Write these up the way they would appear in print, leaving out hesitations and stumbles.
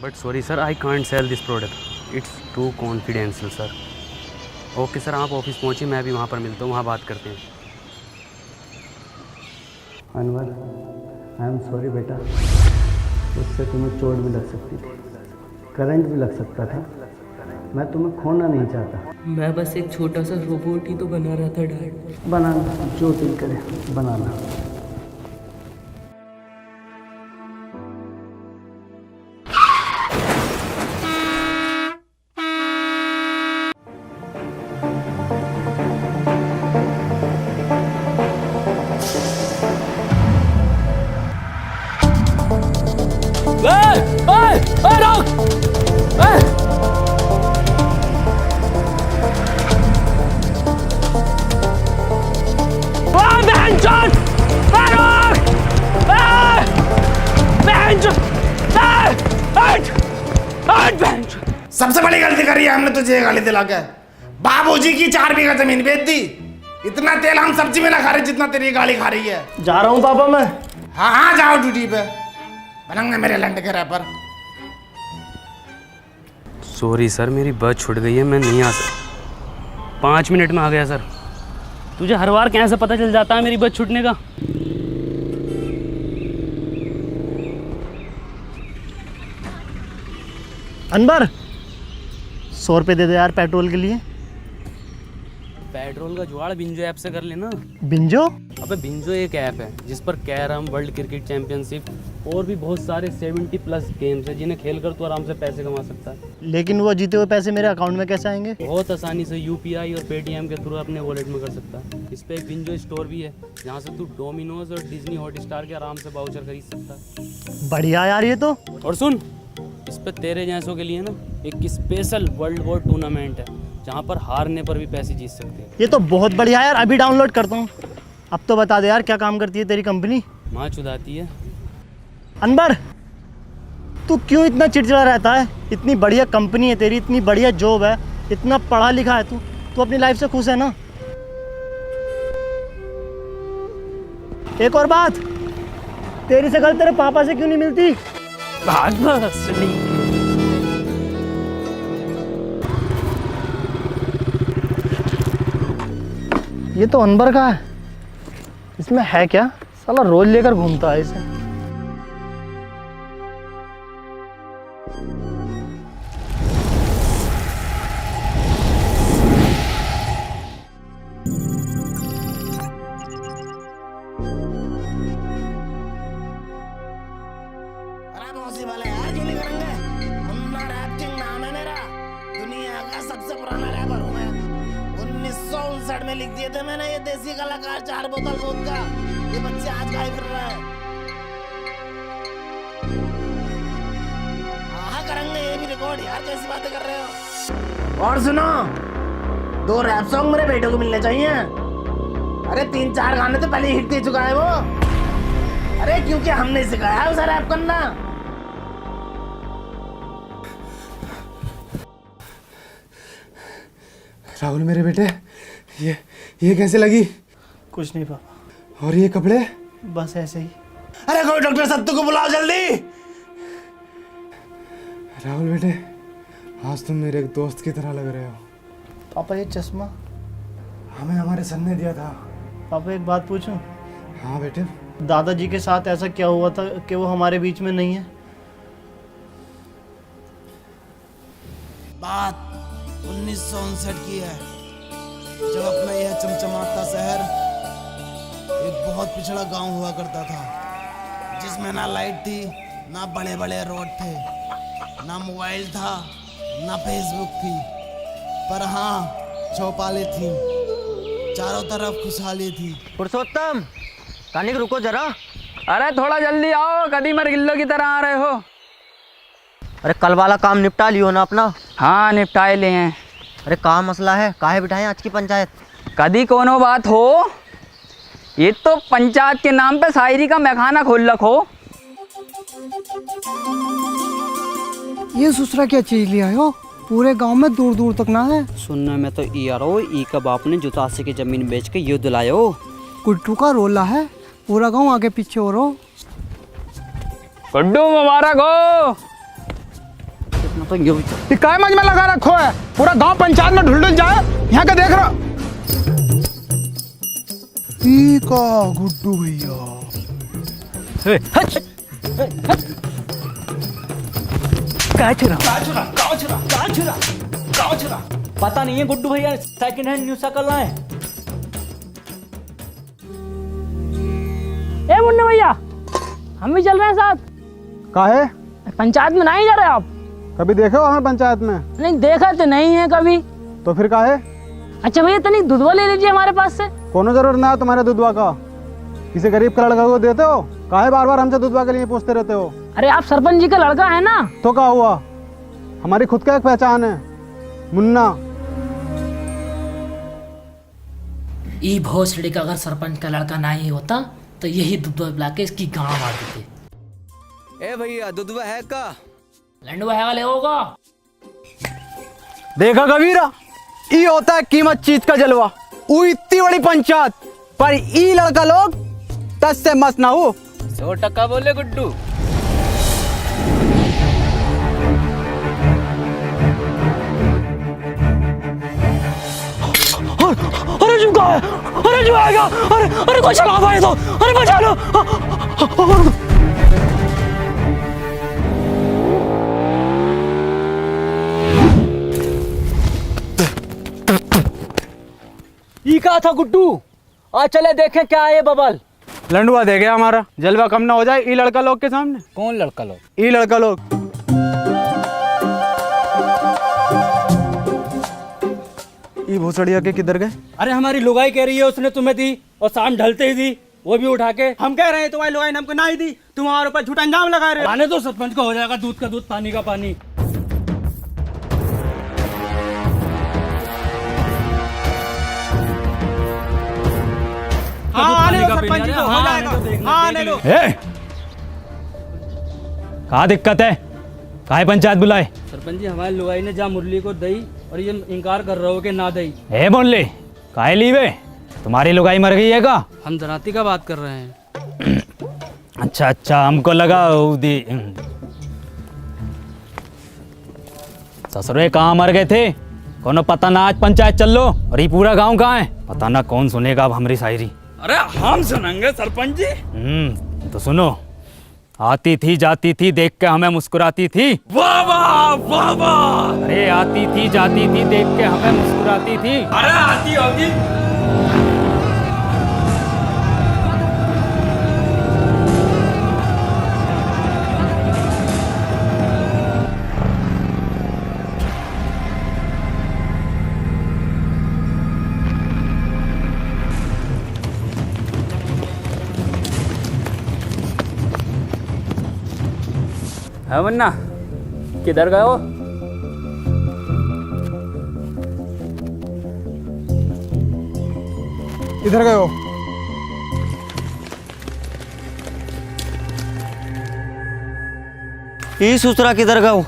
But sorry sir, I can't sell this product, it's too confidential sir. Okay sir, आप office पहुँचिए, मैं भी वहाँ पर मिलता हूँ, वहाँ बात करते हैं। अनवर, आई एम सॉरी बेटा, उससे तुम्हें चोट भी लग सकती थी, करंट भी लग सकता था। मैं तुम्हें खोना नहीं चाहता। मैं बस एक छोटा सा रोबोट ही तो बना रहा था डैड। बनाना जो दिल करे बनाना। सबसे बड़ी गलती करी है हमने तुझे गाली दिला के। बाबूजी की 4 बीघा जमीन बेच दी। इतना तेल हम सब्जी में ना खा रहे जितना तेरी गाली खा रही है। जा रहा हूँ पापा मैं। हाँ हाँ जाओ ड्यूटी पे, बनंगे मेरे लंड के रैपर। सॉरी सर, मेरी बस छूट गई है, मैं नहीं आ सकता। 5 मिनट में आ गया सर। तुझे हर बार कैसे पता चल जाता है मेरी बस छूटने का? अनवर 100 रुपये दे दे यार पेट्रोल के लिए। पेट्रोल का जुगाड़ बिंजो ऐप से कर लेना। बिंजो? अबे बिंजो एक ऐप है जिस पर कैरम, वर्ल्ड क्रिकेट चैंपियनशिप और भी बहुत सारे 70+ गेम्स हैं जिन्हें खेलकर तू आराम से पैसे कमा सकता है। लेकिन वो जीते हुए पैसे मेरे अकाउंट में कैसे आएंगे? बहुत आसानी से यूपीआई और पेटीएम के थ्रू अपने वॉलेट में कर सकता है। इस पे एक बिंजो स्टोर भी है जहाँ से तू डोमिनोज और डिज्नी हॉटस्टार के आराम से वाउचर खरीद सकता है। बढ़िया यार ये तो। और सुन, इस पे तेरे जैसों के लिए ना एक स्पेशल वर्ल्ड वॉर टूर्नामेंट है जहाँ पर हारने पर भी पैसे जीत सकते हैं। ये तो बहुत बढ़िया यार, अभी डाउनलोड करता हूँ। अब तो बता दे यार क्या काम करती है तेरी कंपनी? माँ चुदाती है। अनवर तू क्यों इतना चिड़चिड़ा रहता है? इतनी बढ़िया कंपनी है तेरी, इतनी बढ़िया जॉब है, इतना पढ़ा लिखा है तू, तू अपनी लाइफ से खुश है ना? एक और बात, तेरी शक्ल तेरे पापा से क्यों नहीं मिलती? ये तो अनवर का है, इसमें है क्या? साला रोज लेकर घूमता है इसे। अरे पॉसिबल है यार, क्यों नहीं करेंगे? मुन्ना रैप किंग नाम है मेरा, दुनिया का सबसे पुराना रैपर हूँ मैं। 1959 में लिख दिए थे मैंने ये देसी कलाकार 4 बोतल वोदका। ये बच्चे आज गाए फिर रहे हैं। हाँ करेंगे ये भी रिकॉर्ड यार, कैसी बातें कर रहे हो? और सुनो, 2 रैप सॉन्ग मेरे बेटे को मिलने चाहिए। अरे 3-4 गाने तो पहले हिट दे चुका है वो। अरे क्योंकि हमने सिखाया है उसे रैप करना। राहुल मेरे बेटे, ये कैसे लगी? कुछ नहीं पापा। और ये कपड़े? बस ऐसे ही। अरे कोई डॉक्टर सत्तू को बुलाओ जल्दी। राहुल बेटे, आज तुम मेरे एक दोस्त की तरह लग रहे हो। पापा ये चश्मा हमें हमारे सन ने दिया था। पापा एक बात पूछूं? हाँ बेटे। दादाजी के साथ ऐसा क्या हुआ था कि वो हमारे बीच में नहीं है? बात 1959 की है, जब अपना यह चमचमाता शहर एक बहुत पिछड़ा गांव हुआ करता था, जिसमें ना लाइट थी, ना बड़े बड़े रोड थे, ना मोबाइल था, ना फेसबुक थी, पर हाँ चौपालें थी। चारों तरफ खुशहाली थी। पुरुषोत्तम, कानिक रुको जरा। अरे थोड़ा जल्दी आओ, कदी मर गिल्लो की तरह आ रहे हो। अरे कल वाला काम निपटा लियो ना अपना? हाँ निपटाए ले हैं। अरे कहाँ मसला है, काहे बिठाएं आज की पंचायत? कदी कोनो बात हो, ये तो पंचायत के नाम पे शायरी का मैखाना खोल रखो। ये ससुरा क्या चीज लिया हो? पूरे गांव में दूर दूर तक ना है। सुनने में तो यारो ई का बाप ने जुतासी की जमीन बेच के युद्ध लायो। कुट्टू का रोला है, पूरा गांव आगे पीछे हो रहा। गुड्डू मुबारक हो। तो यूं ही ये काय मंज में लगा रखो है, पूरा गांव पंचायत में ढुल जाए। यहाँ का देख रहा का गुड्डू भैया। पता नहीं है गुड्डू भैया सेकंड हैंड न्यू साइकिल लाए। ए मुन्ना भैया, हम भी चल रहे हैं साथ। काहे? पंचायत में नहीं जा रहे आप? कभी देखे हो हमें पंचायत में? नहीं देखा तो नहीं है कभी। तो फिर काहे? अच्छा भैया तनिक दूधवा ले लीजिए हमारे पास से। कोनो जरूरत ना है तुम्हारे दूधवा का। किसी गरीब का लड़का को देते हो? काहे बार बार हमसे दूधवा के लिए पूछते रहते हो? अरे आप सरपंच जी का लड़का है ना। तो क्या हुआ, हमारी खुद का एक पहचान है, मुन्ना। ई भोसड़ी का अगर सरपंच का लड़का ना ही होता तो यही दूधवा पिला के इसकी गाँव मार देते। ए भैया दूधवा है का? लंडवा है वाले होगा। देखा कबीरा, ई होता है कीमत चीज का जलवा। ऊ इतनी बड़ी पंचायत पर ई लड़का लोग 10 से मस्त ना हो। 100% बोले गुड्डू। अरे जो है, अरे जो आएगा, अरे कोई चला पाए तो, अरे बचा लो। ये कहा था गुड्डू, आज चले देखें क्या है ये बबल। लंडुआ दे गया हमारा, जलवा कम ना हो जाए ई लड़का लोग के सामने। कौन लड़का लोग? ई लड़का लोग। ई भोसड़िया के किधर गए? अरे हमारी लुगाई कह रही है उसने तुम्हें दी और शाम ढलते ही दी, वो भी उठा के। हम कह रहे हैं तुम्हारी लुगाई ने हमको ना ही दी, तुम हमारे ऊपर झूठा इंजाम लगा रहे हो। आने तो सरपंच को हो जाएगा दूध का दूध पानी का पानी। आने दो सरपंच जी को, हो जाएगा। आने दो। कहाँ दिक्कत है, काहे पंचायत बुलाए? सरपंच जी हमारी लुगाई ने जा मुरली को दई और ये इनकार कर रहे हो कि ना दई। ए बोले काहे लीवे, तुम्हारी लुगाई मर गई है का? हम दराती का बात कर रहे हैं। अच्छा अच्छा, हमको लगा दी। ससुरे कहाँ मर गए थे, कोनो पता ना। आज पंचायत चल लो और ये पूरा गांव कहाँ है, पता ना कौन सुनेगा अब हमारी शायरी। अरे हम सुनेंगे सरपंच जी। तो सुनो। आती थी जाती थी देख के हमें मुस्कुराती थी। वाह वाह वाह वाह। अरे आती थी जाती थी देख के हमें मुस्कुराती थी। अरे आती होगी। है मुन्ना, किधर गए हो? इधर गए हो? ये ससुरा किधर गए हो?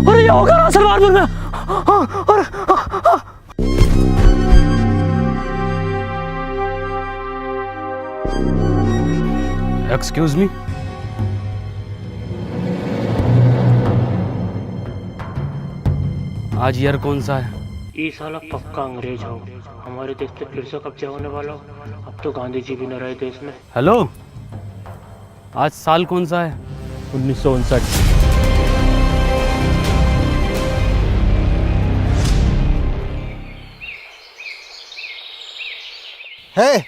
अरे ये होगा ना सलमानपुर में। Excuse me. आज ईयर कौन सा है? ये साला पक्का अंग्रेज हो, हमारे देश पे फिर से कब्जा होने वाला हो। अब तो गांधी जी भी न रहे देश में। हेलो, आज साल कौन सा है? 1959। है,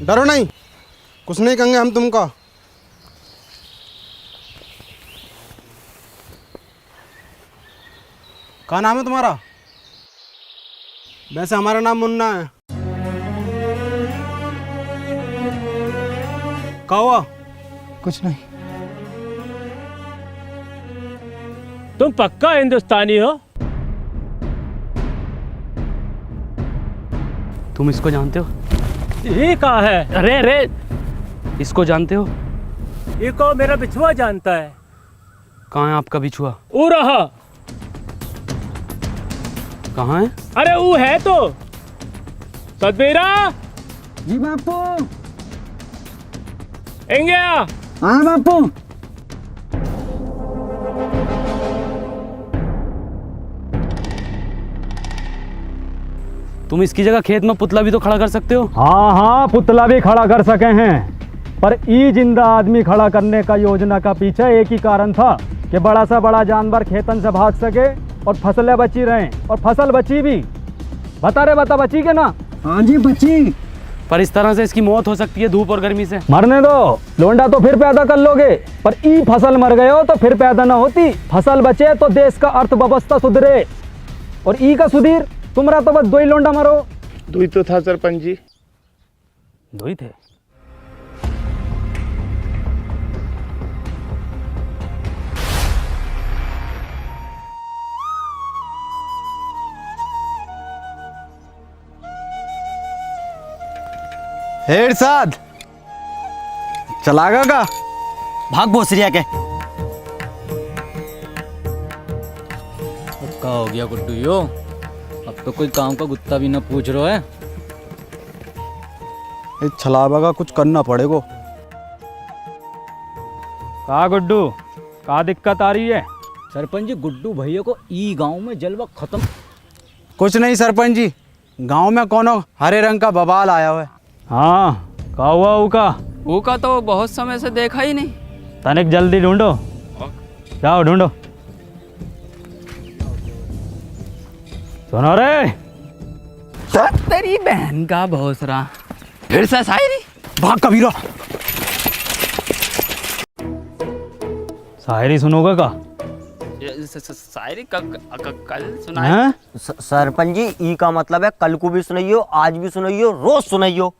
डरो नहीं, कुछ नहीं कहेंगे हम तुमको। क्या नाम है तुम्हारा? वैसे हमारा नाम मुन्ना है। क्या हुआ? कुछ नहीं। तुम पक्का हिंदुस्तानी हो? तुम इसको जानते हो? ये कहाँ है? अरे अरे, इसको जानते हो? ये को मेरा बिछुआ जानता है। कहाँ है आपका बिछुआ? वो रहा। कहाँ है? अरे वो है तो सतबीरा। जी बापू। एंगे हाँ बापू। तुम इसकी जगह खेत में पुतला भी तो खड़ा कर सकते हो। हाँ हाँ, पुतला भी खड़ा कर सके हैं, पर ई जिंदा आदमी खड़ा करने का योजना का पीछे एक ही कारण था कि बड़ा सा बड़ा जानवर खेतन से भाग सके और फसलें बची रहें, और फसल बची भी। बता बची के ना? हाँ जी बची। पर इस तरह से इसकी मौत हो सकती है धूप और गर्मी से। मरने दो, लोंडा तो फिर पैदा कर लोगे, पर ई फसल मर गए हो तो फिर पैदा ना होती। फसल बचे तो देश का अर्थव्यवस्था सुधरे, और ई का सुधीर तुम्हारा तो बस दो ही लोंडा मरो। दुई तो था सरपंच जी। दो ही थे। हेड साथ चलागा का भाग भोसरिया के। क्या हो गया गुड्डू यो? अब तो कोई काम का गुत्ता भी ना पूछ रहा है। इस छलावा का कुछ करना पड़ेगा। का गुड्डू, का दिक्कत आ रही है? सरपंच जी, गुड्डू भैया को ई गांव में जलवा खत्म। कुछ नहीं सरपंच जी, गांव में कोनो हरे रंग का बवाल आया हुआ है। हाँ, का हुआ उका? ऊका तो बहुत समय से देखा ही नहीं। तनिक जल्दी ढूंढो, जाओ ढूंढो। सुनो रे, तेरी बहन का भोसरा फिर से शायरी। भाग कबीरा। शायरी सुनोगे का? शायरी कल सुना हैं? सरपंच जी, ई का मतलब है कल को भी सुनाइयो, आज भी सुनाइयो, रोज सुनाइयो।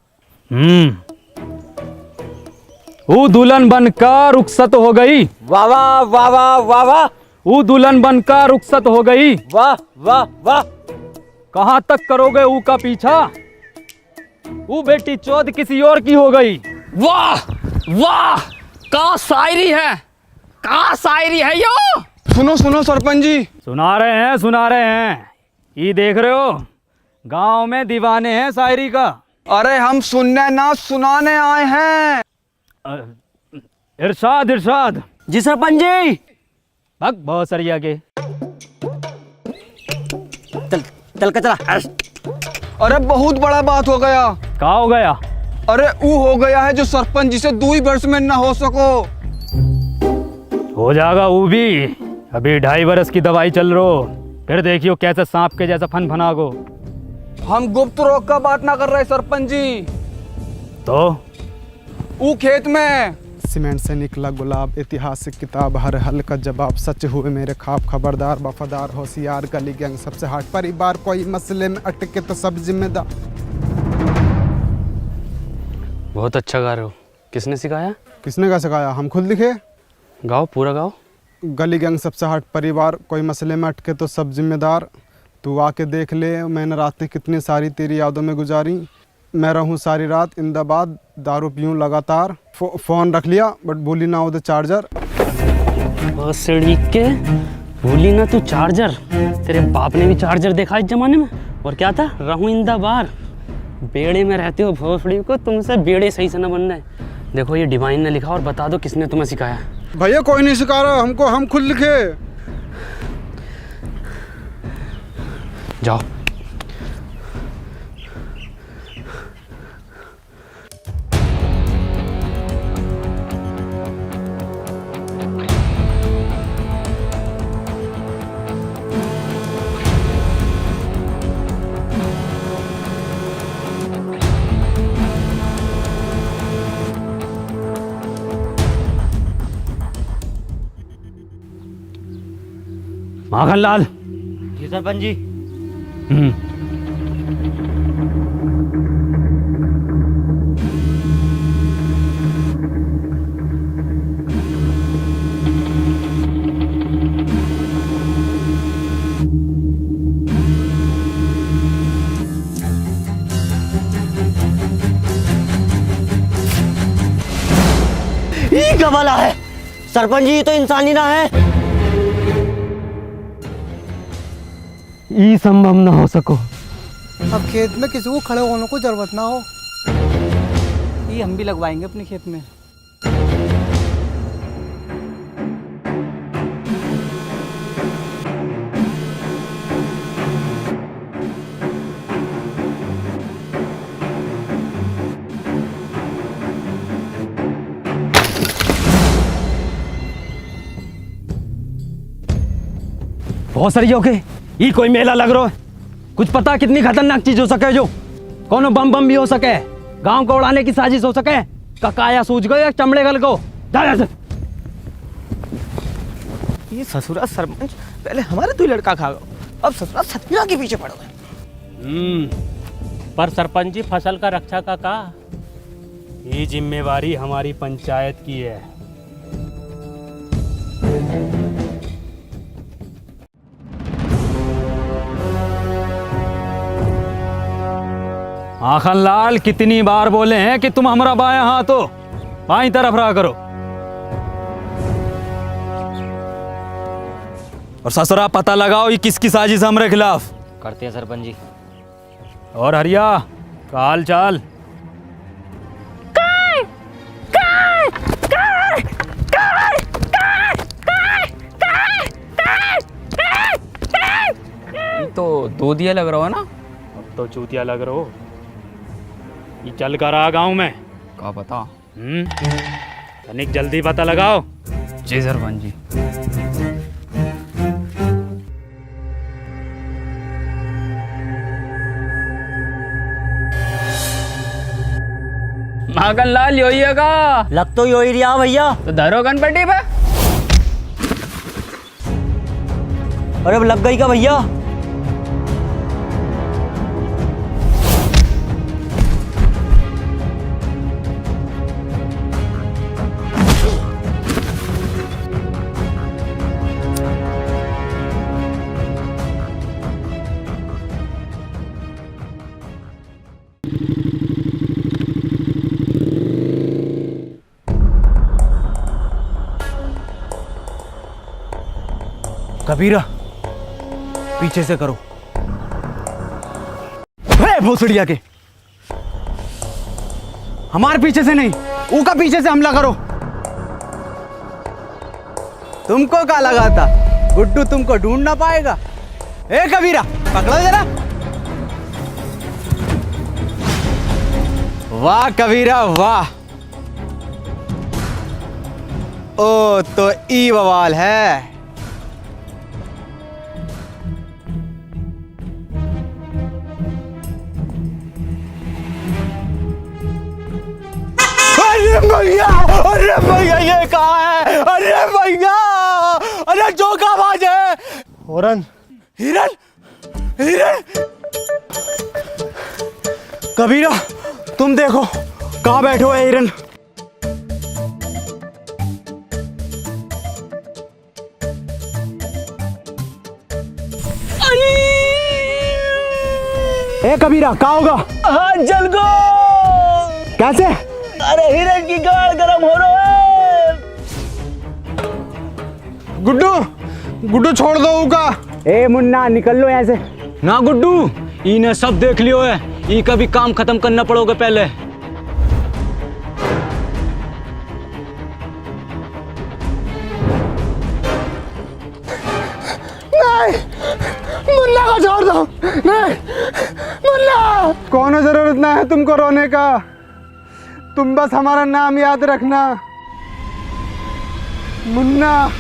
वो दुल्हन बनकर रुखसत हो गई। वाह वाह वाह वाह वाह वाह। वो दुल्हन बनकर रुखसत हो गई। वाह वाह वाह। कहाँ तक करोगे ऊ का पीछा? वो बेटी चौथ किसी और की हो गई। वाह वाह, का शायरी है, का शायरी है यो। सुनो सुनो सरपंच जी। सुना रहे हैं। ये देख रहे हो, गांव में दीवाने हैं शायरी का। अरे हम सुनने ना सुनाने आए हैं। इरशाद। जी सरपंच जी। भग बहुत सरिया के। चल के चला। अरे बहुत बड़ा बात हो गया। का हो गया? अरे वो हो गया है जो सरपंच जी से 2 वर्ष में न हो सको। हो जाएगा वो भी। अभी 2.5 वर्ष की दवाई चल रही, फिर देखियो कैसे सांप के जैसा फनागो। हम गुप्त रोग का बात ना कर रहे सरपंच जी। तो वो खेत में सीमेंट से निकला गुलाब, ऐतिहासिक किताब, हर हल का जवाब, सच हुए मेरे ख्वाब, खबरदार वफादार होशियार, गली गैंग सबसे हट, परिवार कोई मसले में अटके तो सब जिम्मेदार। बहुत अच्छा गा रहे हो। किसने सिखाया? किसने का सिखाया? हम खुद लिखे। गाओ, पूरा गाओ। गली गैंग सबसे हट, परिवार कोई मसले में अटके तो सब जिम्मेदार, तू आके देख ले मैंने रातें कितनी सारी तेरी यादों में गुजारी, मैं रहूं सारी रात इंदाबाद, दारू पीऊं लगातार, फ़ोन रख लिया बट भूली ना उधर चार्जर। भोसड़ी के भूली ना तू चार्जर। तेरे बाप ने भी चार्जर देखा इस जमाने में। और क्या था? रहूं इंदाबार। बेड़े में रहते हो भोसड़ी को, तुमसे बेड़े सही से न बनना है। देखो ये डिवाइन ने लिखा, और बता दो किसने तुम्हें सिखाया। भैया कोई नहीं सिखा रहा हमको, हम खुद लिखे। जाओ। माखनलाल। जी सरपंच जी। ये क्या वाला है? सरपंच जी तो इंसान ही ना है। ये संभव ना हो सको। अब खेत में किसी को खड़े होने को जरूरत ना हो। ये हम भी लगवाएंगे अपने खेत में। बहुत सारी ओके, ये कोई मेला लग रहा है। कुछ पता कितनी खतरनाक चीज हो सके, जो कोनो बम बम भी हो सके, गांव को उड़ाने की साजिश हो सके। ककाया सूझ गए या चमड़े गल को जा। ये ससुरा सरपंच पहले हमारे दो लड़का खा गए, अब ससुरा सतमीरा के पीछे पड़ गए। पर सरपंच जी फसल का रक्षा का ये जिम्मेवारी हमारी पंचायत की है। आखन लाल, कितनी बार बोले हैं कि तुम हमारा बायां हाथ हो, बाईं तरफ रहा करो। और ससुरा पता लगाओ ये किसकी साजिश हमारे खिलाफ। करते हैं सरपंच जी। और हरिया का हाल चाल? तो दूधिया लग रहा हो ना। अब तो चूतिया लग रहा हो। ये चल कर आ गाँव में क्या पता। तनिक जल्दी पता लगाओ। जी सरपंच जी। माखन लाल यो ही है का? लग तो यो ही रहा भैया। तो धरो गणपति पे। अरे अब लग गई का भैया? कबीरा पीछे से करो। भोसड़िया के हमारे पीछे से नहीं, ऊका पीछे से हमला करो। तुमको क्या लगा था गुड्डू तुमको ढूंढ ना पाएगा? ए कबीरा पकड़ो जरा। वाह कबीरा वाह। ओ तो ई बवाल है। अरे भैया ये कहाँ है? अरे भैया, अरे जो का आवाज है। हिरन हिरन हिरन। कबीरा तुम देखो कहाँ बैठे हो हिरन। ए कबीरा कहाँ होगा? हाँ जल गो। कैसे? अरे हिरन की गाड़ गरम हो रहा है। गुड्डू गुड्डू छोड़ दो उका। ए मुन्ना निकल लो यहाँ से। ना गुड्डू, इन्हें सब देख लियो है। ई का भी काम खत्म करना पड़ोगे पहले। नहीं मुन्ना को छोड़ दो। नहीं मुन्ना, कोनो जरूरत ना है तुमको रोने का। तुम बस हमारा नाम याद रखना, मुन्ना।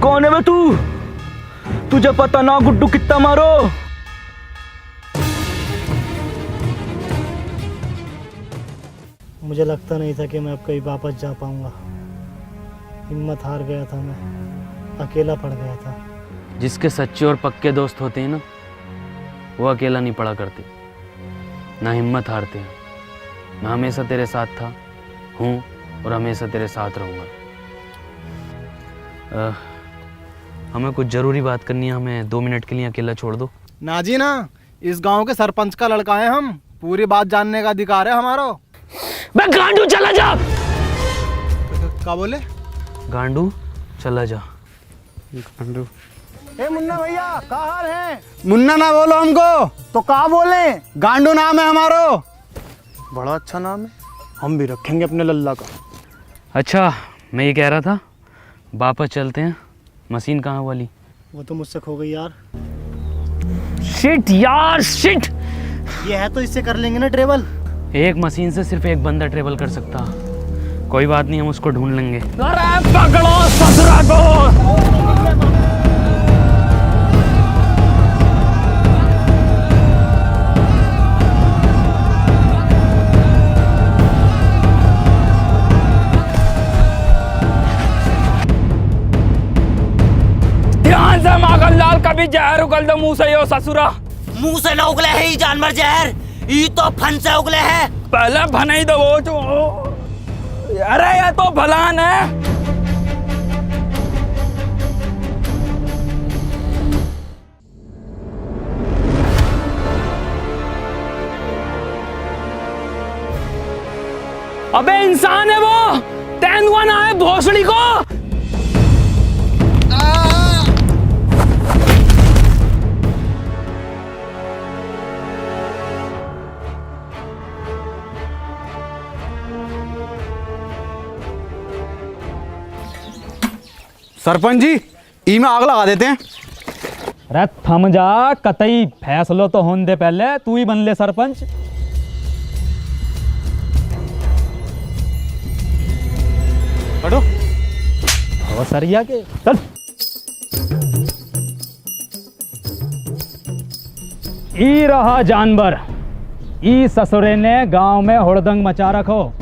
कौन है बे तू? तुझे पता ना गुड्डू कितना मारो? मुझे लगता नहीं था कि मैं अब कहीं वापस जा पाऊंगा। हिम्मत हार गया था, मैं अकेला पड़ गया था। जिसके सच्चे और पक्के दोस्त होते हैं ना, वो अकेला नहीं पड़ा करते, ना हिम्मत हारते हैं। मैं हमेशा तेरे साथ था, हूँ और हमेशा तेरे साथ रहूँगा। हमें कुछ ज़रूरी बात करनी है, हमें 2 मिनट के लिए अकेला छोड़ दो। ना जी ना, इस गांव के सरपंच का लड़का है हम, पूरी बात जानने का अधिकार है हमारा। बे गांडू चला जा। क्या बोले? गांडू चला जा। गांडू। ए मुन्ना भैया, क्या हाल है? मुन्ना ना बोलो हमको, तो क्या बोले? गांडू नाम है हमारो। बड़ा अच्छा नाम है, हम भी रखेंगे अपने लल्ला का। अच्छा, मैं ये कह रहा था, वापस चलते हैं। मशीन कहाँ वाली? वो तो मुझसे खो गई यार। शिट यार शिट। ये है तो इससे कर लेंगे ना ट्रेवल। एक मशीन से सिर्फ एक बंदा ट्रेवल कर सकता। कोई बात नहीं, हम उसको ढूंढ लेंगे। अरे पकड़ो ससुरा को। ध्यान से माखनलाल, कभी जहर उगल दो मुंह से यो ससुरा। मुंह से न उगले है ये जानवर जहर, ये तो फन से उगले है। पहले भनाई दो वो जो। अरे ये तो भलान है। अबे इंसान है वो, तेंदुआ ना है भोसड़ी को। सरपंच जी, ई में आग लगा देते हैं। अरे थम जा, कतई फैसलो तो होने दे, पहले तू ही बन ले सरपंच। हटो। और सरिया के चल। ई रहा जानवर, ई ससुरे ने गांव में हुड़दंग मचा रखो।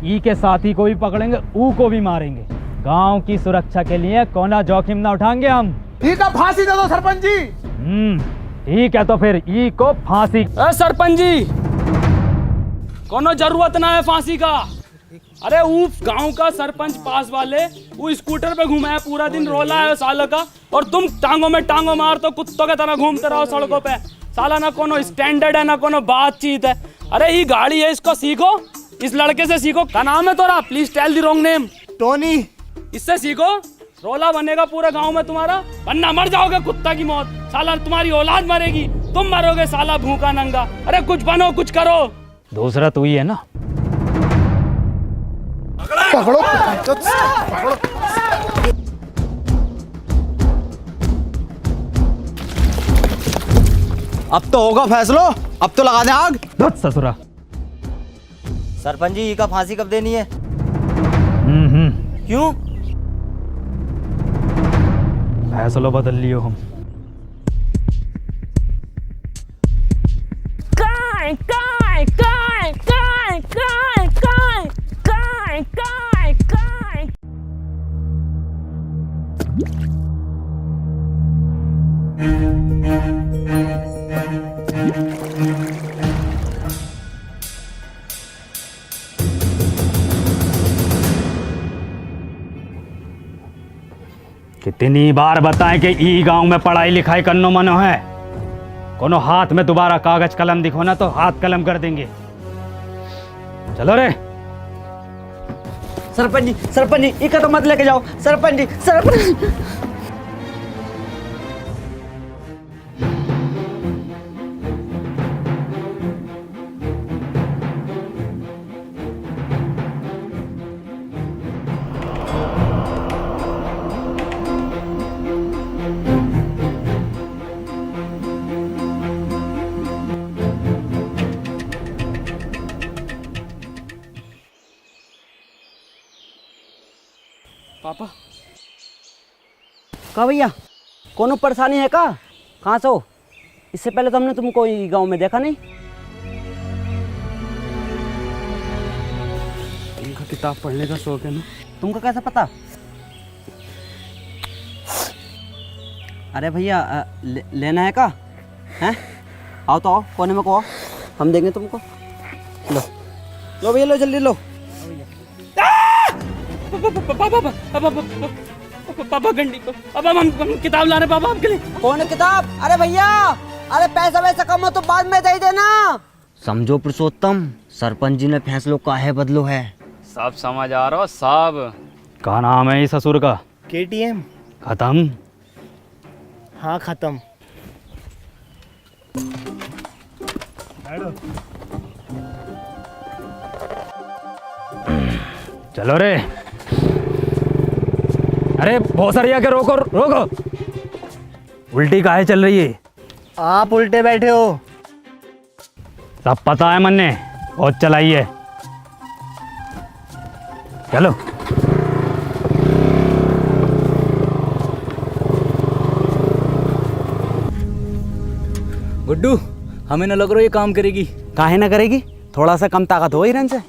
ई के साथी को भी पकड़ेंगे, ऊ को भी मारेंगे। गांव की सुरक्षा के लिए कोना जोखिम ना उठाएंगे हम। ठीक है, फांसी दे दो सरपंच जी। ठीक है, तो फिर ई को फांसी। सरपंच जी, कोनो जरूरत ना है फांसी का। अरे वो गांव का सरपंच पास वाले वो स्कूटर पे घूमा है, पूरा दिन रोला है साल का, और तुम टांगों में टांगों मार तो कुत्तों की तरह घूमते रहो सड़कों पे। साला ना कोनो स्टैंडर्ड है, ना कोनो बातचीत है। अरे ये गाड़ी है, इसको सीखो, इस लड़के से सीखो। क्या नाम है तोरा? Please tell the wrong name. Tony. इससे सीखो, रोला बनेगा पूरे गांव में तुम्हारा, वरना मर जाओगे कुत्ता की मौत। साला तुम्हारी औलाद मरेगी, तुम मरोगे साला भूखा नंगा। अरे कुछ बनो, कुछ करो। दूसरा तू ही है ना। पकड़ो, पकड़ो। अब तो होगा फैसलो, अब तो लगा दे आग। धत ससुरा। सरपंच जी, का फांसी कब देनी है? क्यों? फैसलो बदल लियो हम। काय काय काय काय काय काय काय काय काय। कितनी बार बताएं कि ई गांव में पढ़ाई लिखाई करनो मनो है। कोनो हाथ में दोबारा कागज कलम दिखो ना तो हाथ कलम कर देंगे। चलो रे। सरपंच जी, इका तो मत लेके जाओ। सरपंच जी, सरपंच। पापा, का भैया, कोनो परेशानी है का? कहाँ से हो? इससे पहले तो हमने तुमको गांव में देखा नहीं। तुमको किताब पढ़ने का शौक है ना? तुमको कैसे पता? अरे भैया, लेना है का? हैं? आओ तो आओ, कोने में को आओ, हम देंगे तुमको। लो लो भैया, लो जल्दी लो। पापा गंडी पापा हम किताब ला रहे पापा आपके लिए। कौन किताब? अरे भैया, अरे पैसा वैसा कम हो तो बाद में दे देना। समझो पुरुषोत्तम, सरपंच जी ने फैसलों काहे बदलो है। सब समझ आ रहा हो सब। क्या नाम है इस ससुर का? KTM। खत्म? हाँ खत्म। चलो रे। अरे बहुत सारी आके रोको रोको। उल्टी काहे चल रही है? आप उल्टे बैठे हो। सब पता है मन्ने, बहुत चलाई है। चलो। गुड्डू, हमें न लग रहा ये काम करेगी। काहे ना करेगी? थोड़ा सा कम ताकत हो हिरन से।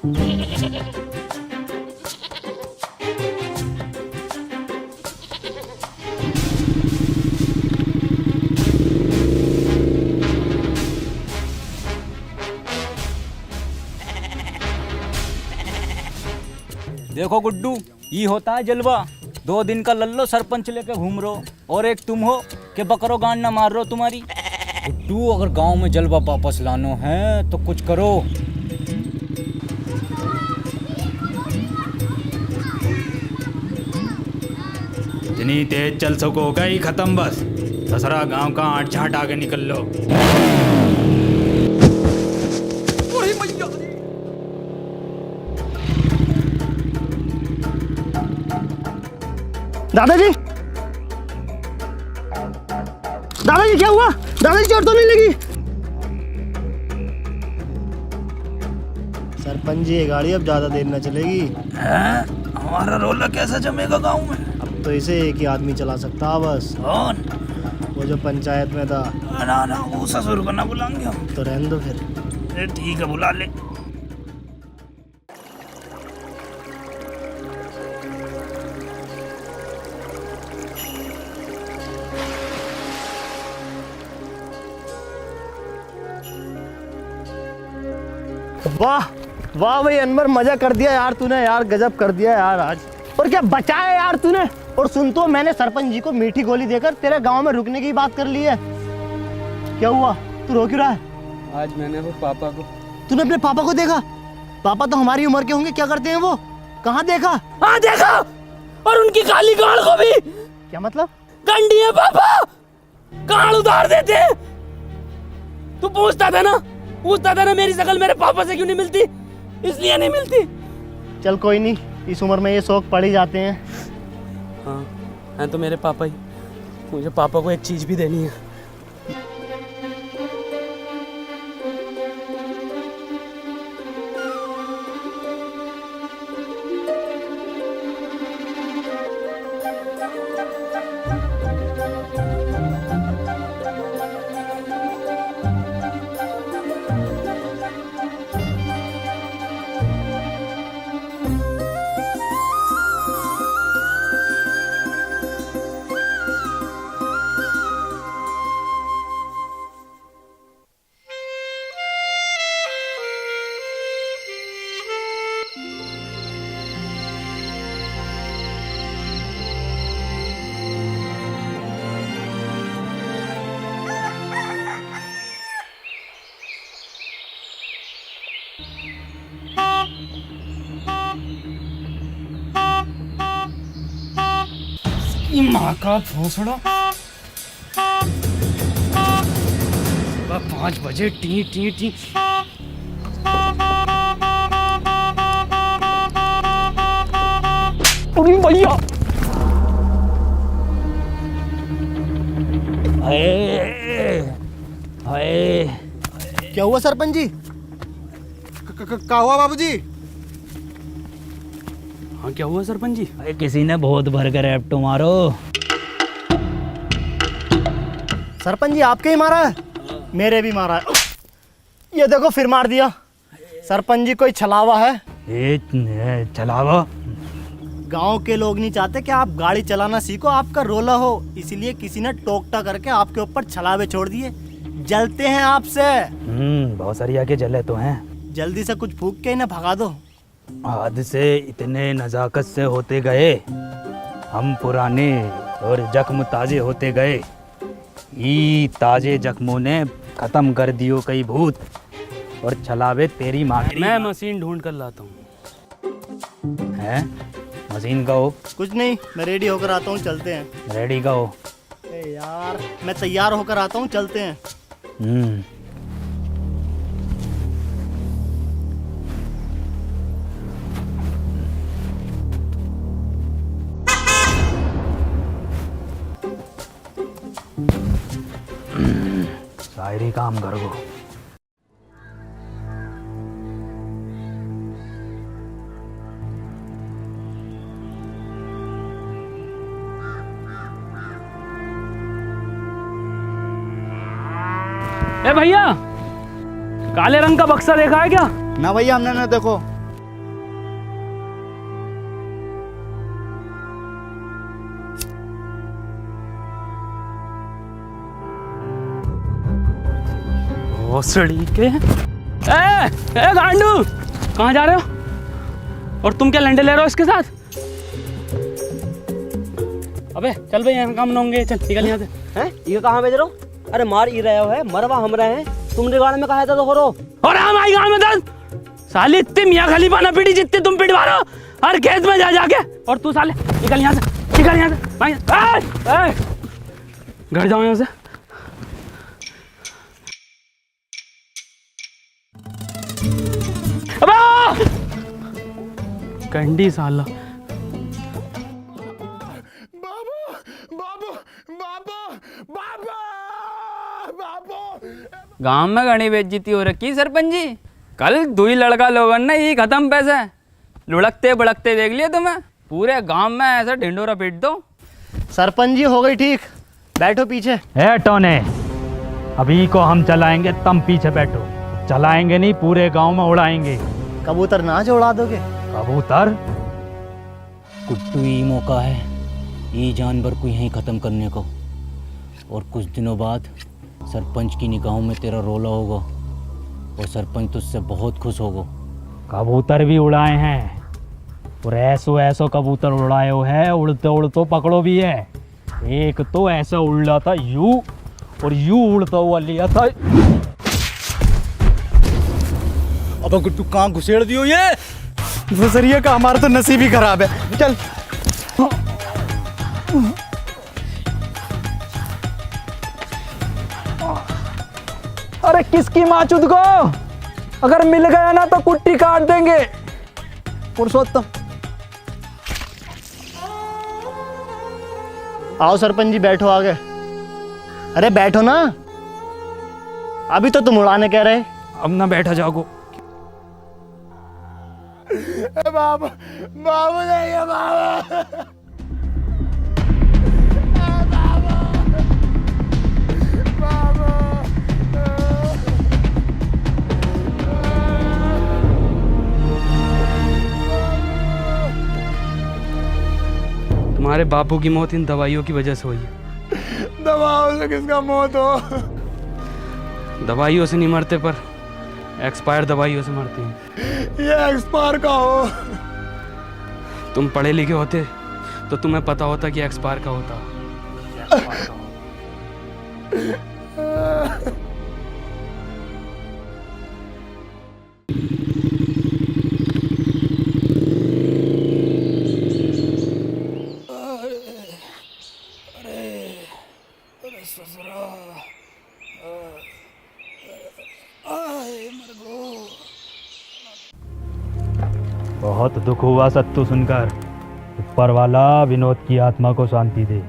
देखो गुड्डू, ये होता है जलवा। 2 दिन का लल्लो सरपंच लेके घूम रहो और एक तुम हो कि बकरो गांड ना मार रहो तुम्हारी। गुड्डू, अगर गांव में जलवा वापस लानो है तो कुछ करो। जितनी तेज चल सको गई खत्म बस। दसरा गांव का आठ झाट आगे निकल लो। दादाजी, दादाजी क्या हुआ? दादाजी चोट तो नहीं लगी? सरपंच जी, ये गाड़ी अब ज्यादा देर न चलेगी। हमारा रोला कैसा जमेगा गांव में? अब तो इसे एक ही आदमी चला सकता बस। कौन? वो जो पंचायत में था। ना ना, वो ससुर को ना बुलाएंगे हम। तो रहने दो फिर। ठीक है, बुला ले। वाह वाह भाई अनवर, मजा कर दिया यार तूने। यार गजब कर दिया यार आज। और क्या बचाया यार तूने। और सुन तो, मैंने सरपंच जी को मीठी गोली देकर तेरे गांव में रुकने की बात कर ली है। क्या हुआ, तू रो क्यों रहा है? आज मैंने वो पापा को। तूने अपने पापा को देखा? पापा तो हमारी उम्र के होंगे, क्या करते हैं वो? कहाँ देखा? हाँ देखा, और उनकी काली गाड़ को भी। क्या मतलब? गंडी है पापा, गाड़ उतार देते हैं। तू पूछता था ना मेरी शकल मेरे पापा से क्यों नहीं मिलती? इसलिए नहीं मिलती। चल कोई नहीं, इस उम्र में ये शौक पड़ ही जाते हैं। हाँ हैं तो मेरे पापा ही। मुझे पापा को एक चीज भी देनी है। माँ का भोसड़ा। 5 बजे टी टी टी। अरे भैया, क्या हुआ सरपंच जी? क्या हुआ बाबूजी? हाँ क्या हुआ सरपंच जी? अरे किसी ने बहुत भर कर एप्टो मारो। सरपंच जी आपके ही मारा है? मेरे भी मारा है। ये देखो फिर मार दिया। सरपंच जी कोई छलावा है? छलावा? गांव के लोग नहीं चाहते कि आप गाड़ी चलाना सीखो, आपका रोला हो, इसलिए किसी ने टोकटा करके आपके ऊपर छलावे छोड़ दिए। जलते हैं आपसे। बहुत सारी आके जले तो हैं। जल्दी से कुछ फूक के इन्हें भगा दो। हाथ से इतने नजाकत से होते गए हम पुराने और जख्म ताजे होते गए। ई ताजे जख्मों ने खत्म कर दियो कई भूत और चलावे तेरी माँ। मैं मशीन ढूंढ कर लाता हूँ। हैं? मशीन का हो? कुछ नहीं, मैं रेडी होकर आता हूँ, चलते हैं। रेडी का हो? यार मैं तैयार होकर आता हूँ, चलते हैं। शायरी काम कर गो। ए भैया, काले रंग का बक्सा देखा है क्या? ना भैया, हमने ना। देखो भोसड़ी के। ए गांडू, कहाँ जा रहे हो? और तुम क्या लंडे ले रहे हो इसके साथ? अबे चल भाई, यहाँ काम ना होंगे, चल निकल यहाँ से। हैं? ये कहाँ भेज रहे हो? अरे मार ही रहे हो है, मरवा हम रहे हैं। तुमने गाड़ में कहा था तो करो। और हम आई गाँव में दस साली इतनी मियाँ खलीफा ना पीटी जितने तुम पिटवा रहे हो हर खेत में जा जाके। और तू साले निकल यहाँ से, निकल यहाँ से भाई। घर जाओ यहाँ से। कंडी साला। गांव में घनी बेइज्जती हो रखी सरपंच जी। कल दुई लड़का लोगन ने ही खत्म पैसे लुढ़कते बड़कते देख लिए तुम्हें। पूरे गांव में ऐसा ढिंडोरा पीट दो। सरपंच जी हो गई ठीक, बैठो पीछे। ए टोने, अभी को हम चलाएंगे, तुम पीछे बैठो। चलाएंगे नहीं, पूरे गांव में उड़ाएंगे। कबूतर नाच उड़ा दोगे? कबूतर? कुट्टू ही मौका है ये जानवर को यहीं ख़त्म करने को। और कुछ दिनों बाद सरपंच की निगाहों में तेरा रोला होगा और सरपंच तुझसे बहुत खुश होगा। कबूतर भी उड़ाए हैं और ऐसो कबूतर उड़ाए हो है, उड़ते उड़ते पकड़ो भी है। एक तो ऐसा उड़ा था यू, और यू उड़ता हुआ लिया था। अब गुड्डू कहाँ घुसेड़ दियो ये? गुजरिए का हमारा तो नसीब ही खराब है। चल अरे किसकी माचुद को? अगर मिल गया ना तो कुट्टी काट देंगे। पुरुषोत्तम आओ सरपंच जी, बैठो आगे। अरे बैठो ना, अभी तो तुम उड़ाने कह रहे। अब ना बैठा जाओ। बाबू बाबू नहीं है बाबू। तुम्हारे बापू की मौत इन दवाइयों की वजह से हुई है। दवाओं से किसका मौत हो? दवाइयों से नहीं मरते, पर एक्सपायर दवाइयों से मरते हैं। ये एक्सपायर का हो? तुम पढ़े लिखे होते तो तुम्हें पता होता कि एक्सपायर का होता। बहुत दुख हुआ सत्तू सुनकर। ऊपर वाला विनोद की आत्मा को शांति दे।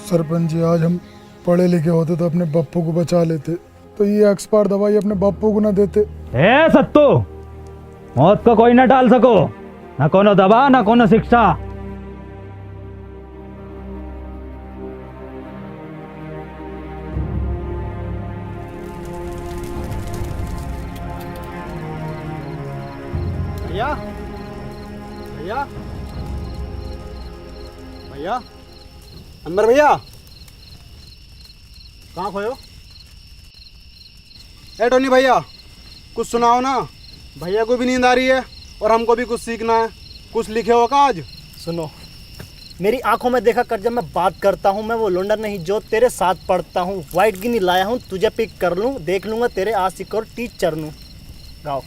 सरपंच जी, आज हम पढ़े लिखे होते तो अपने बप्पू को बचा लेते, तो ये एक्सपायर दवाई अपने बप्पू को ना देते। ए सत्तू, मौत को कोई ना टाल सको, ना कोनो दवा ना कोनो शिक्षा। भैया भैया भैया, अंदर भैया, कहाँ खोयो? ए टोनी भैया, कुछ सुनाओ ना। भैया को भी नींद आ रही है और हमको भी कुछ सीखना है। कुछ लिखे हो का आज? सुनो, मेरी आंखों में देखा कर, जब मैं बात करता हूँ मैं वो लोंडा नहीं जो तेरे साथ पढ़ता हूँ। वाइट गिनी लाया हूँ तुझे पिक कर लूँ, देख लूँगा तेरे आशिक और टीचर नू। गाओ।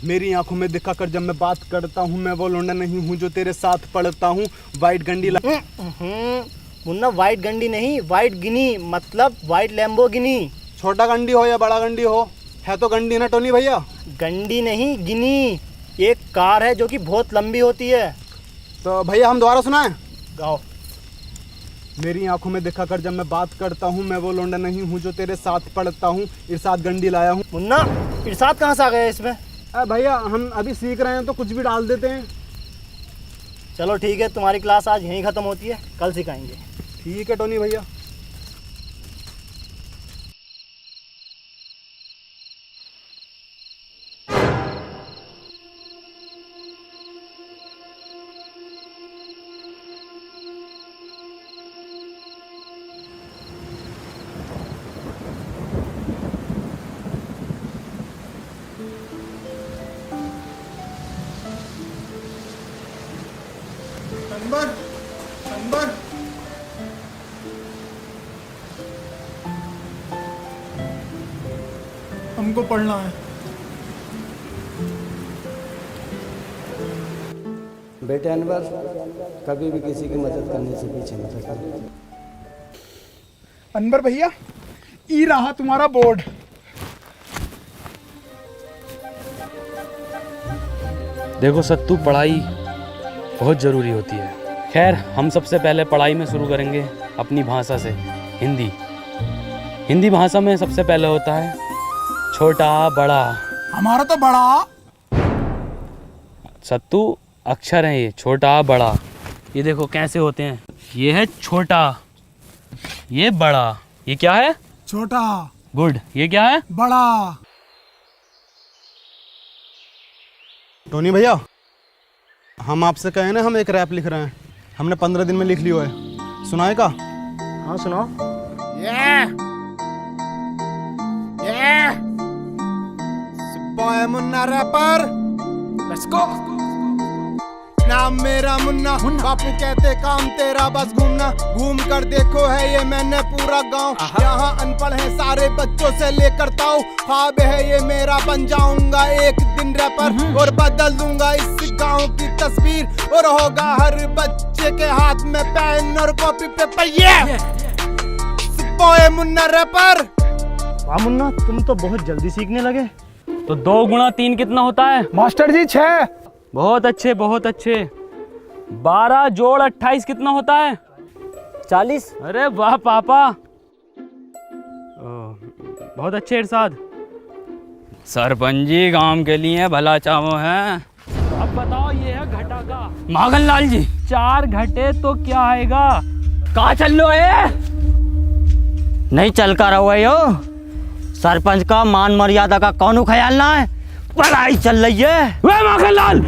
मेरी आंखों में दिखा कर जब मैं बात करता हूँ मैं वो लोंडा नहीं हूँ जो तेरे साथ पढ़ता हूँ। वाइट गंडी मुन्ना वाइट गंडी नहीं, वाइट गिनी मतलब वाइट लैम्बोर्गिनी। छोटा गंडी हो या बड़ा गंडी हो, है तो गंडी ना टोनी भैया। गंडी नहीं गिनी, एक कार है जो कि बहुत लंबी होती है। तो भैया हम दोबारा सुनाएं? गाओ। मेरी आंखों में दिखा कर जब मैं बात करता हूँ मैं वो लोंडा नहीं हूँ जो तेरे साथ पढ़ता हूँ। इरशाद गंडी लाया हूँ। मुन्ना इरशाद कहाँ से आ गया इसमें? भैया हम अभी सीख रहे हैं तो कुछ भी डाल देते हैं। चलो ठीक है, तुम्हारी क्लास आज यहीं ख़त्म होती है, कल सिखाएंगे। ठीक है टोनी भैया। अनवर हमको पढ़ना है। बेटे अनवर, कभी भी किसी की मदद करने से पीछे मत हटना। अनवर भैया, ई रहा तुम्हारा बोर्ड। देखो सत्तू, पढ़ाई बहुत ज़रूरी होती है। खैर, हम सबसे पहले पढ़ाई में शुरू करेंगे अपनी भाषा से, हिंदी। हिंदी भाषा में सबसे पहले होता है छोटा बड़ा। हमारा तो बड़ा। सत्तू अक्षर है ये, छोटा बड़ा। ये देखो कैसे होते हैं। ये है छोटा, ये बड़ा। ये क्या है? छोटा। गुड। ये क्या है? बड़ा। टोनी भैया, हम आपसे कहे ना हम एक रैप लिख रहे हैं, हमने 15 दिन में लिख लिया है, सुनाएगा? हाँ सुनाओ। Boy Munna rapper, let's go. नाम मेरा मुन्ना, बापू कहते काम तेरा बस घूमना। घूम कर देखो है ये मैंने पूरा गांव, यहाँ अनपढ़ है सारे बच्चों से लेकर ताऊ। ख्वाब है ये मेरा, बन जाऊंगा एक दिन रैपर और बदल दूंगा इस गांव की तस्वीर। और होगा हर बच्चे के हाथ में पेन और कॉपी पेपर। ये बॉय मुन्ना रैपर। वाह मुन्ना, तुम तो बहुत जल्दी सीखने लगे। तो 2 गुणा 3 कितना होता है? मास्टर जी 6। बहुत अच्छे, बहुत अच्छे। 12 जोड़ 28 कितना होता है? 40। अरे वाह पापा, बहुत अच्छे इरशाद। सरपंच जी गांव के लिए भला चाहो है। अब बताओ, ये है घटा का। माखन लाल जी, 4 घटे तो क्या आएगा? कहाँ चल लो है? नहीं चल कर रहो है यो। सरपंच का मान मर्यादा का कौन ख्याल ना है? पढ़ाई चल रही है। वे माखन लाल,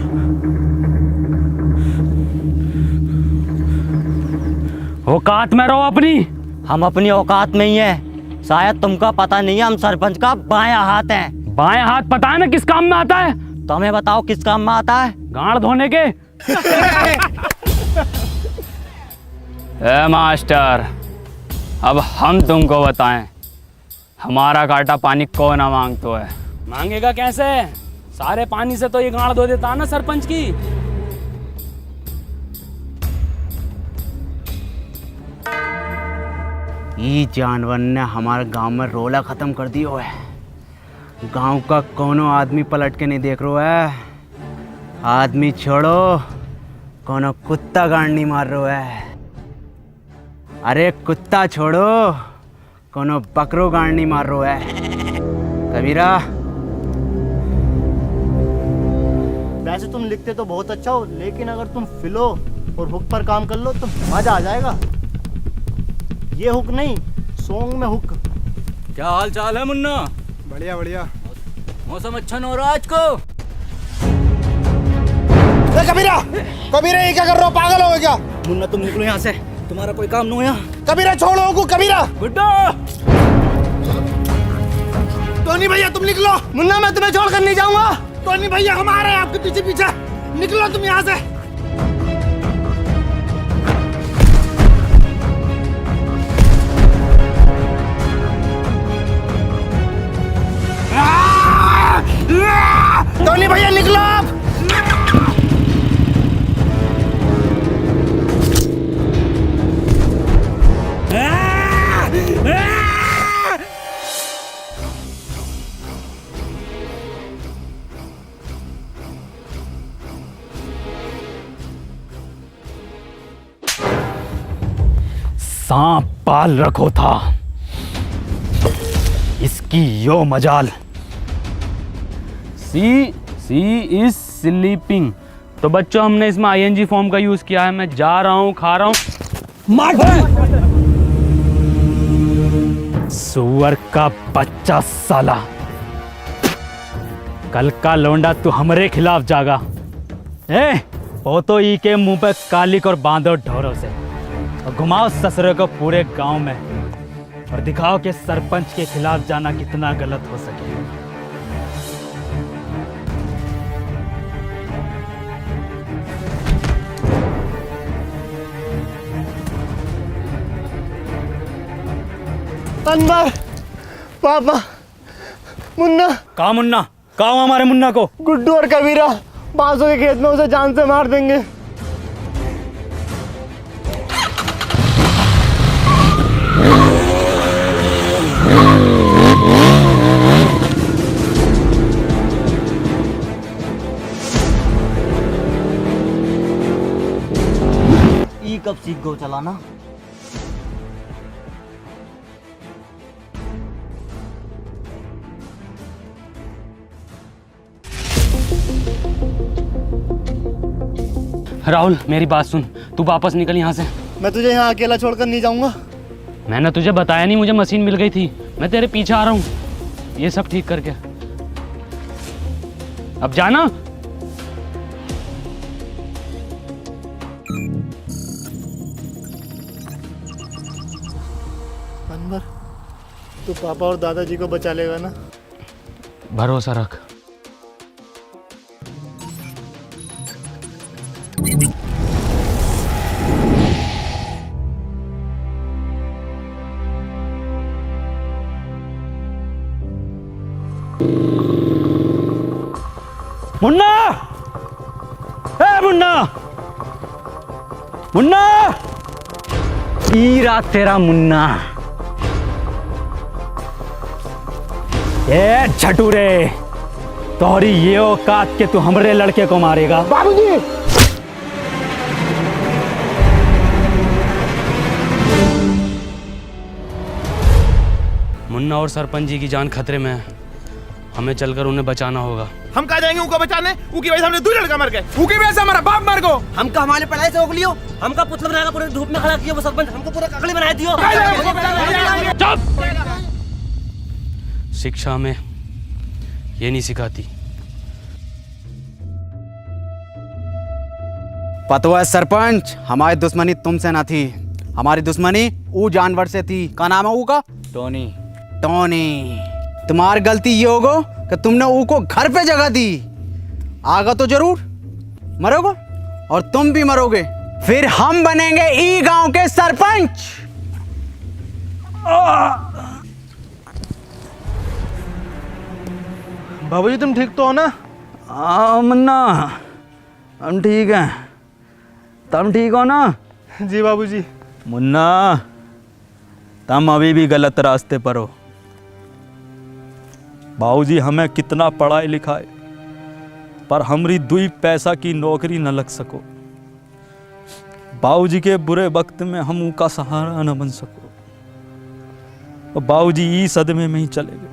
औकात में रहो अपनी। हम अपनी औकात में ही है। शायद तुमका पता नहीं है, हम सरपंच का बायां हाथ हैं। बायां हाथ पता है ना किस काम में आता है? तो हमें बताओ किस काम में आता है? गांड धोने के। ए मास्टर, अब हम तुमको बताएं, हमारा काटा पानी कौन ना मांगतो है? मांगेगा कैसे? सारे पानी से तो ये गांड धो देता ना सरपंच की। ये जानवर ने हमारे गांव में रोला खत्म कर दियो है। गांव का कोनो आदमी पलट के नहीं देख रहा है। आदमी छोड़ो, कोनो कुत्ता गांड नहीं मार रहा है। अरे कुत्ता छोड़ो, कोनो बकरो गांड नहीं मार रहा है। कबीरा, वैसे तुम लिखते तो बहुत अच्छा हो, लेकिन अगर तुम फिलो और हुक पर काम कर लो तो मजा आ जाएगा। ये हुक नहीं, सॉन्ग में हुक। क्या हाल चाल है मुन्ना? बढ़िया बढ़िया। मौसम अच्छा न हो रहा आज को? कबीरा, कबीरा ये क्या कर रहे हो? पागल हो क्या? मुन्ना तुम निकलो यहाँ से, तुम्हारा कोई काम नहीं हो यहाँ। कबीरा छोड़ो को। कबीरा, गुड्डू, टोनी भैया तुम निकलो। मुन्ना मैं तुम्हें छोड़कर नहीं जाऊंगा। टोनी भैया हम आ रहे हैं आपके पीछे पीछे। निकलो तुम यहाँ से। टोनी भैया निकलो आप। सांप पाल रखो था, इसकी यो मजाल। सी इज स्लीपिंग। तो बच्चों हमने इसमें आईएनजी फॉर्म का यूज किया है। मैं जा रहा हूँ, खा रहा हूँ। सुअर का बच्चा साला, कल का लौंडा तू हमारे खिलाफ जागा। हो तो ई के मुंह पे कालिक और बांधो ढोरों से और घुमाओ ससुरे को पूरे गांव में और दिखाओ कि सरपंच के खिलाफ जाना कितना गलत हो सके। अनवर, पापा, मुन्ना। कहा मुन्ना? कहा हमारे मुन्ना को? गुड्डू और कबीरा बांसों के खेत में उसे जान से मार देंगे। ई कब सीख गो चलाना? राहुल मेरी बात सुन, तू वापस निकल यहाँ से। मैं तुझे यहाँ अकेला छोड़कर नहीं जाऊंगा। मैंने तुझे बताया नहीं, मुझे मशीन मिल गई थी। मैं तेरे पीछे आ रहा हूँ ये सब ठीक करके। अब जाना। अनवर, तू पापा और दादाजी को बचा लेगा ना? भरोसा रख। मुन्ना! ए मुन्ना! मुन्ना! ईरा तेरा मुन्ना। ए झटूरे, तोहरी ये औकात के तू हमरे लड़के को मारेगा? बाबूजी! मुन्ना और सरपंच जी की जान खतरे में है, हमें चलकर उन्हें बचाना होगा। हम कहा जाएंगे उनको बचाने? उनकी वजह से हमने 2 लड़का मर गए। उनकी वजह से हमारा बाप मर गो। हमका हमारे पढ़ाई से रोक लियो, हमका पुतला बनाकर पूरे धूप में खड़ा किया वो सरपंच, हमको पूरा ककड़ी बना दियो। चुप! शिक्षा में ये नहीं सिखाती। पतो है सरपंच, हमारी दुश्मनी तुमसे ना थी, हमारी दुश्मनी वो जानवर से थी। क्या नाम है वो का? टोनी। टोनी। तुम्हारी गलती ये होगो कि तुमने वो को घर पे जगह दी। आगा तो जरूर मरोगे और तुम भी मरोगे, फिर हम बनेंगे ई गांव के सरपंच। बाबूजी तुम ठीक तो हो ना? हाँ मुन्ना, हम ठीक हैं। तुम ठीक हो ना? जी बाबूजी। मुन्ना, तुम अभी भी गलत रास्ते पर हो। बाबूजी हमें कितना पढ़ाई लिखाए पर हमरी 2 पैसा की नौकरी न लग सको। बाबूजी के बुरे वक्त में हम उनका सहारा न बन सको। और बाबूजी ई सदमे में ही चले गए।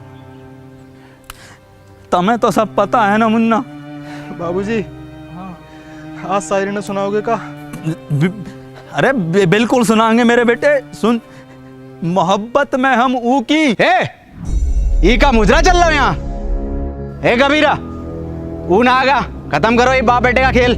तुम्हें तो सब पता है ना मुन्ना? बाबूजी, आज शायरी ने सुनाओगे का? अरे बिल्कुल सुनाएंगे मेरे बेटे। सुन, मोहब्बत में हम ऊ की ई का मुजरा चल रहा यहाँ। हे कबीरा, ऊ ना आगा, खत्म करो ये बाप बेटे का खेल।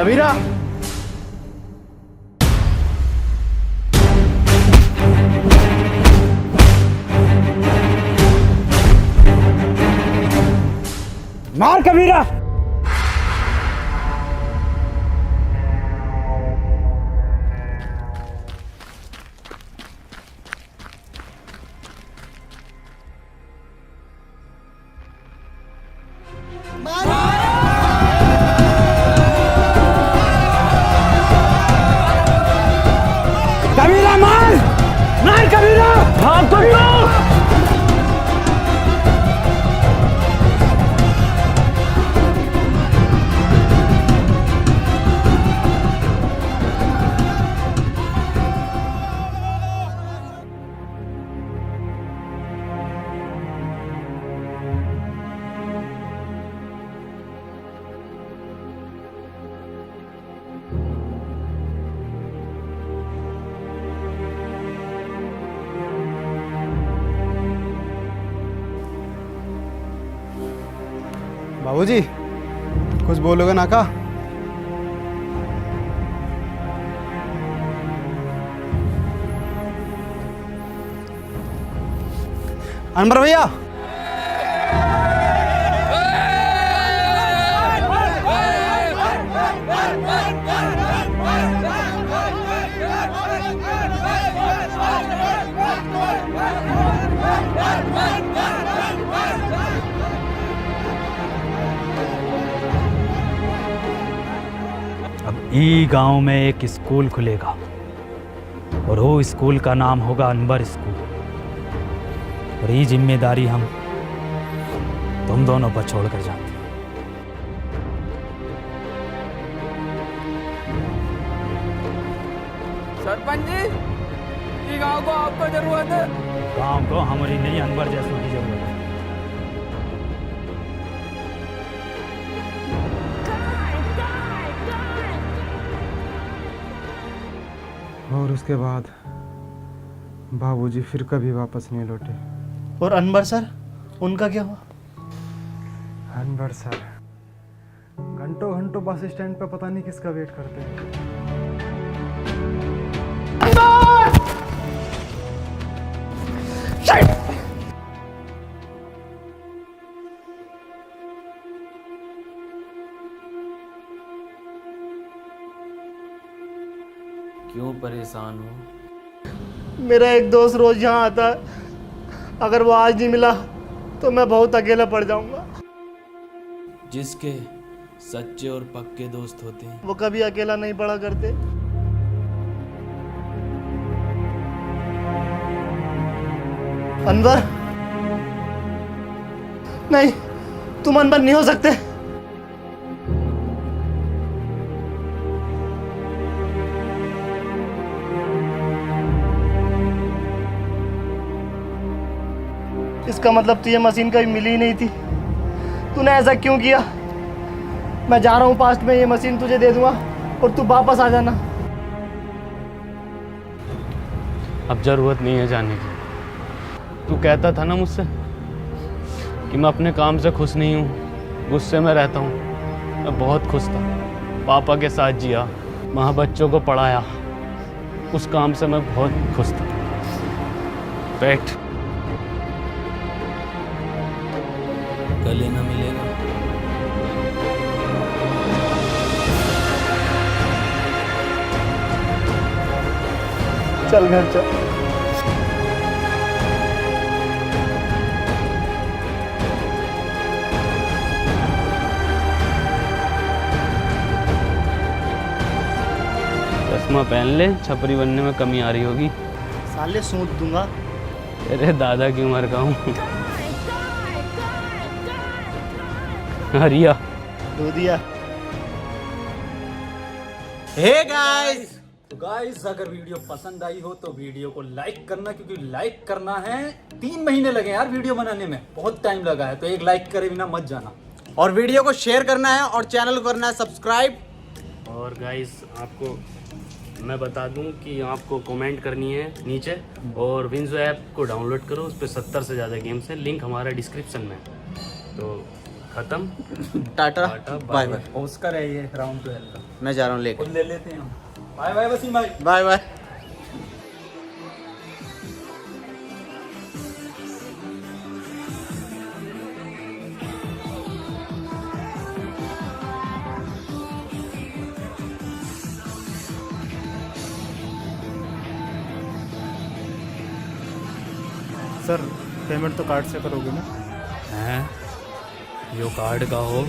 कबीरा, मार कबीरा। कबीरा मार, मार कबीरा। हाँ कबीरा। बाबूजी, कुछ बोलोगे ना का? अनवर भैया, ई गांव में एक स्कूल खुलेगा और वो स्कूल का नाम होगा अनवर स्कूल। और ये जिम्मेदारी हम तुम दोनों पर छोड़ कर जाते हैं। सरपंच जी, ये गांव को आपको जरूरत है। गांव को हमारी नहीं, अनवर जैसों की जरूरत है। और उसके बाद बाबूजी फिर कभी वापस नहीं लौटे। और अनवर सर, उनका क्या हुआ? अनवर सर घंटों घंटों बस स्टैंड पे पता नहीं किसका वेट करते हैं। क्यों परेशान हो? मेरा एक दोस्त रोज यहाँ आता है, अगर वो आज नहीं मिला तो मैं बहुत अकेला पड़ जाऊंगा। जिसके सच्चे और पक्के दोस्त होते हैं वो कभी अकेला नहीं पड़ा करते। अनवर, नहीं, तुम अनवर नहीं हो सकते। इसका मतलब तुझे मशीन कभी मिली ही नहीं थी। तूने ऐसा क्यों किया? मैं जा रहा हूँ पास्ट में, ये मशीन तुझे दे दूंगा और तू वापस आ जाना। अब जरूरत नहीं है जाने की। तू कहता था ना मुझसे कि मैं अपने काम से खुश नहीं हूँ, गुस्से में रहता हूँ। मैं बहुत खुश था, पापा के साथ जिया, वहाँ बच्चों को पढ़ाया, उस काम से मैं बहुत खुश था। बैठ। गले ना मिलेगा। चल घर चल। चश्मा पहन ले, छपरी बनने में कमी आ रही होगी। साले सूंद दूंगा। तेरे दादा की उम्र का हूँ। हरिया दूधिया। हे गाइस, तो गाइस अगर वीडियो पसंद आई हो तो वीडियो को लाइक करना, क्योंकि लाइक करना है। 3 महीने लगे यार वीडियो बनाने में, बहुत टाइम लगा है, तो एक लाइक करे बिना मत जाना। और वीडियो को शेयर करना है और चैनल को करना है सब्सक्राइब। और गाइस आपको मैं बता दूं कि आपको कमेंट करनी है नीचे, और विंजो ऐप को डाउनलोड करो, उस पर 70 से ज़्यादा गेम्स हैं, लिंक हमारा डिस्क्रिप्शन में है। तो खत्म। Tata bye bye. ऑस्कर है ये राउंड 12 का, मैं जा रहा हूँ लेके। ले लेते हैं हम। बाय बाय वसीम भाई। Bye bye. सर पेमेंट तो कार्ड से करोगे ना? हैं यो कार्ड का हो